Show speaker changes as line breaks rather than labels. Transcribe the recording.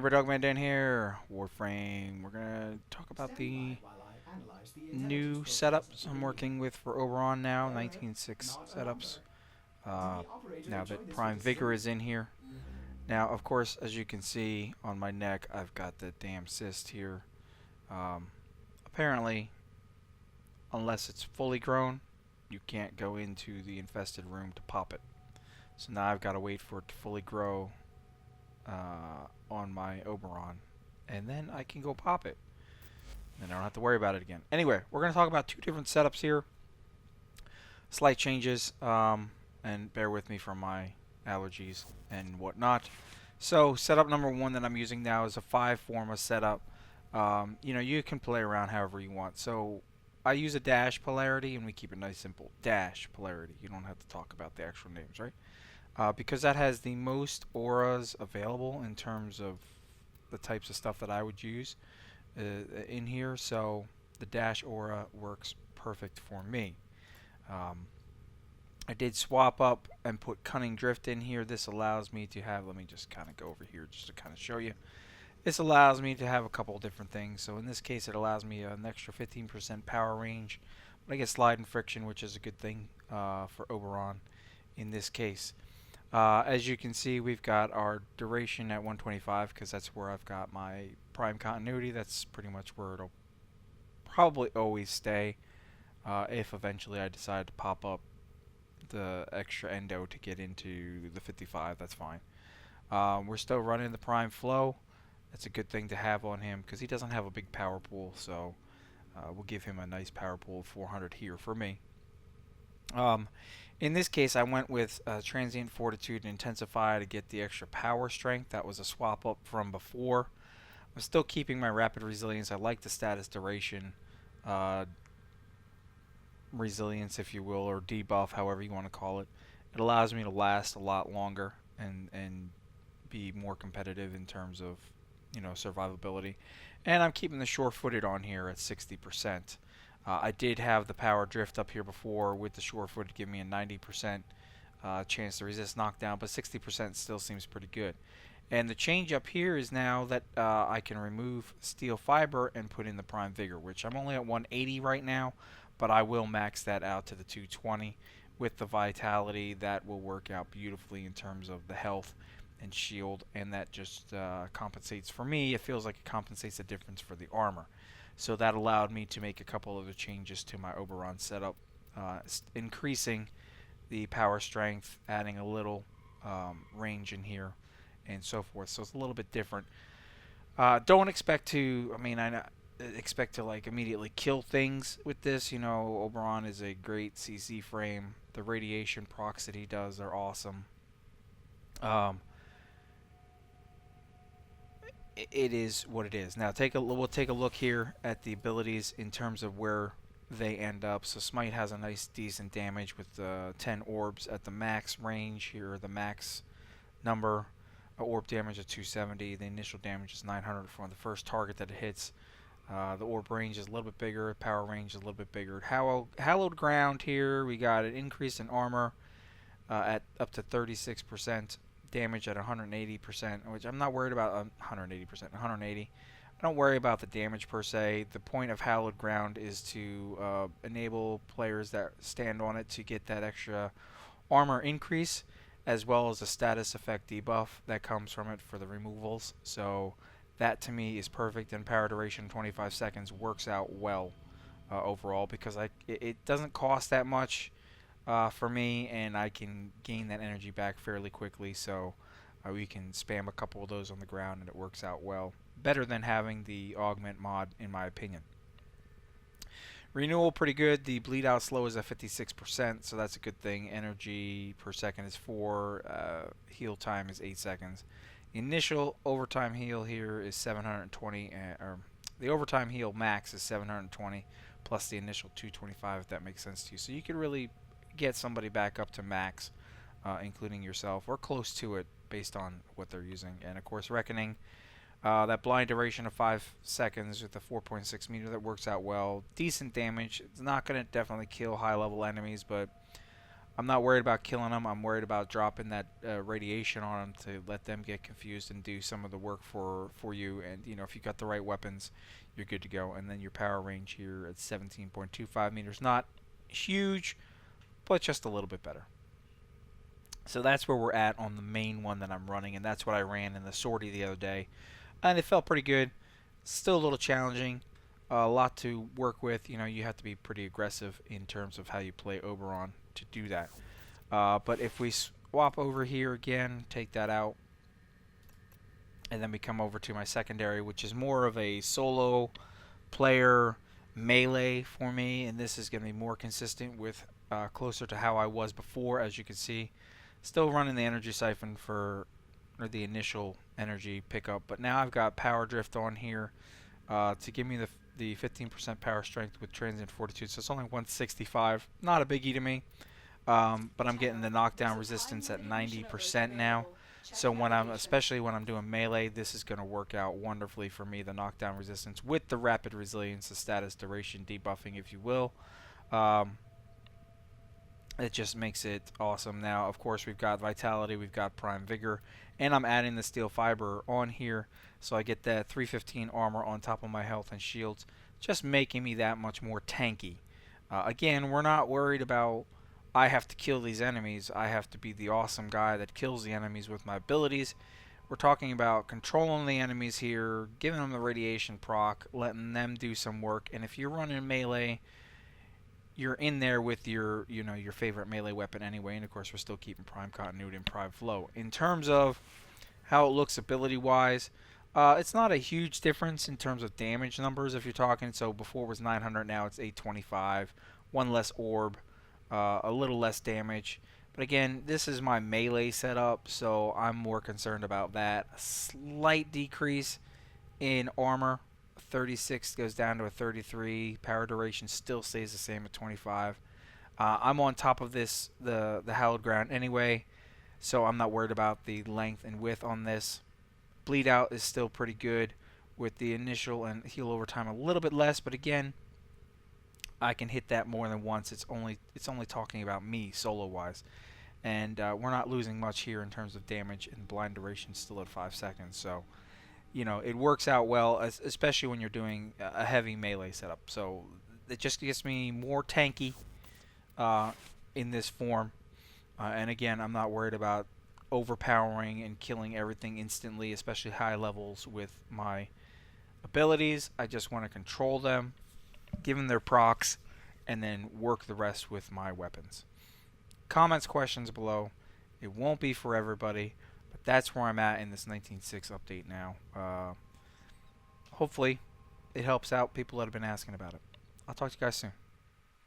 everybody, Dogman Dan here. Warframe. We're gonna talk about the new setups I'm working with for Oberon now, 19.6 setups. Now that Prime Vigor is in here. Now, of course, as you can see on my neck, I've got the damn cyst here. Apparently, unless it's fully grown, you can't go into the infested room to pop it. So now I've got to wait for it to fully grow on my Oberon, and then I can go pop it. And I don't have to worry about it again. Anyway, we're going to talk about two different setups here. Slight changes, and bear with me for my allergies and whatnot. So setup number one that I'm using now is a 5 Forma setup. You can play around however you want. So I use a dash polarity, and we keep it nice simple. Dash polarity. You don't have to talk about the actual names, right? Because that has the most auras available in terms of the types of stuff that I would use in here. So the dash aura works perfect for me. I did swap up and put Cunning Drift in here. This allows me to have, let me just kind of go over here just to kind of show you. This allows me to have a couple of different things. So in this case, it allows me an extra 15% power range. But I get slide and friction, which is a good thing for Oberon in this case. As you can see, we've got our duration at 125 because that's where I've got my prime continuity. That's pretty much where it'll probably always stay if eventually I decide to pop up the extra endo to get into the 55. That's fine. We're still running the prime flow. That's a good thing to have on him because he doesn't have a big power pool, so we'll give him a nice power pool of 400 here for me. In this case, I went with Transient Fortitude and Intensify to get the extra power strength. That was a swap up from before. I'm still keeping my Rapid Resilience. I like the status duration resilience, if you will, or debuff, however you want to call it. It allows me to last a lot longer and be more competitive in terms of survivability. And I'm keeping the Sure-Footed on here at 60%. I did have the power drift up here before with the Sure-Foot to give me a 90% chance to resist knockdown, but 60% still seems pretty good. And the change up here is now that I can remove Steel Fiber and put in the Prime Vigor, which I'm only at 180 right now, but I will max that out to the 220. With the Vitality, that will work out beautifully in terms of the health and shield, and that just compensates for me. It feels like it compensates the difference for the armor. So that allowed me to make a couple other changes to my Oberon setup, increasing the power strength, adding a little range in here, and so forth. So it's a little bit different. Don't expect to, I expect to like immediately kill things with this. Oberon is a great CC frame. The radiation procs that he does are awesome. It is what it is. Now we'll take a look here at the abilities in terms of where they end up. So Smite has a nice decent damage with 10 orbs at the max range here, the max number. Orb damage of 270. The initial damage is 900 for the first target that it hits. The orb range is a little bit bigger. Power range is a little bit bigger. Hallowed Ground here, we got an increase in armor at up to 36%. Damage at 180%, which I'm not worried about. 180%, 180. I don't worry about the damage per se. The point of Hallowed Ground is to enable players that stand on it to get that extra armor increase, as well as a status effect debuff that comes from it for the removals. So that to me is perfect, and power duration 25 seconds works out well overall because it doesn't cost that much. For me, and I can gain that energy back fairly quickly, so we can spam a couple of those on the ground and it works out well. Better than having the augment mod, in my opinion. Renewal pretty good. The bleed out slow is at 56%, so that's a good thing. Energy per second is 4. Heal time is 8 seconds. The initial overtime heal here is 720, or the overtime heal max is 720 plus the initial 225, if that makes sense to you. So you could really get somebody back up to max, including yourself, or close to it based on what they're using. And of course, Reckoning, that blind duration of 5 seconds with the 4.6 meter, that works out well. Decent damage. It's not going to definitely kill high level enemies, but I'm not worried about killing them. I'm worried about dropping that radiation on them to let them get confused and do some of the work for you. And you know, if you got the right weapons, you're good to go. And then your power range here at 17.25 meters, not huge, but just a little bit better. So that's where we're at on the main one that I'm running, and that's what I ran in the sortie the other day, and it felt pretty good. Still a little challenging, a lot to work with. You know, you have to be pretty aggressive in terms of how you play Oberon to do that. But if we swap over here again, take that out, and then we come over to my secondary, which is more of a solo player melee for me, and this is going to be more consistent with closer to how I was before. As you can see, still running the energy siphon for the initial energy pickup, but now I've got power drift on here to give me the 15% power strength with transient fortitude, so it's only 165, not a biggie to me. But I'm getting the knockdown resistance at 90% now. So especially when I'm doing melee, this is going to work out wonderfully for me, the knockdown resistance with the rapid resilience, the status duration debuffing, if you will. It just makes it awesome. Now, of course, we've got vitality, we've got prime vigor, and I'm adding the steel fiber on here, so I get that 315 armor on top of my health and shields, just making me that much more tanky. Again, we're not worried about I have to kill these enemies. I have to be the awesome guy that kills the enemies with my abilities. We're talking about controlling the enemies here, giving them the radiation proc, letting them do some work. And if you're running melee, you're in there with your favorite melee weapon anyway. And of course, we're still keeping prime continuity and prime flow. In terms of how it looks ability-wise, it's not a huge difference in terms of damage numbers if you're talking. So before it was 900, now it's 825. One less orb. A little less damage. But again, this is my melee setup, so I'm more concerned about that. A slight decrease in armor. 36 goes down to a 33. Power duration still stays the same at 25. I'm on top of this, the hallowed ground anyway, so I'm not worried about the length and width on this. Bleed out is still pretty good with the initial and heal over time a little bit less, but again, I can hit that more than once. It's only talking about me solo wise, and we're not losing much here in terms of damage, and blind duration still at 5 seconds. So you know, it works out well, especially when you're doing a heavy melee setup. So it just gets me more tanky in this form, and again, I'm not worried about overpowering and killing everything instantly, especially high levels with my abilities. I just want to control them, give them their procs, and then work the rest with my weapons. Comments, questions below. It won't be for everybody, but that's where I'm at in this 19.6 update now. Hopefully, it helps out people that have been asking about it. I'll talk to you guys soon.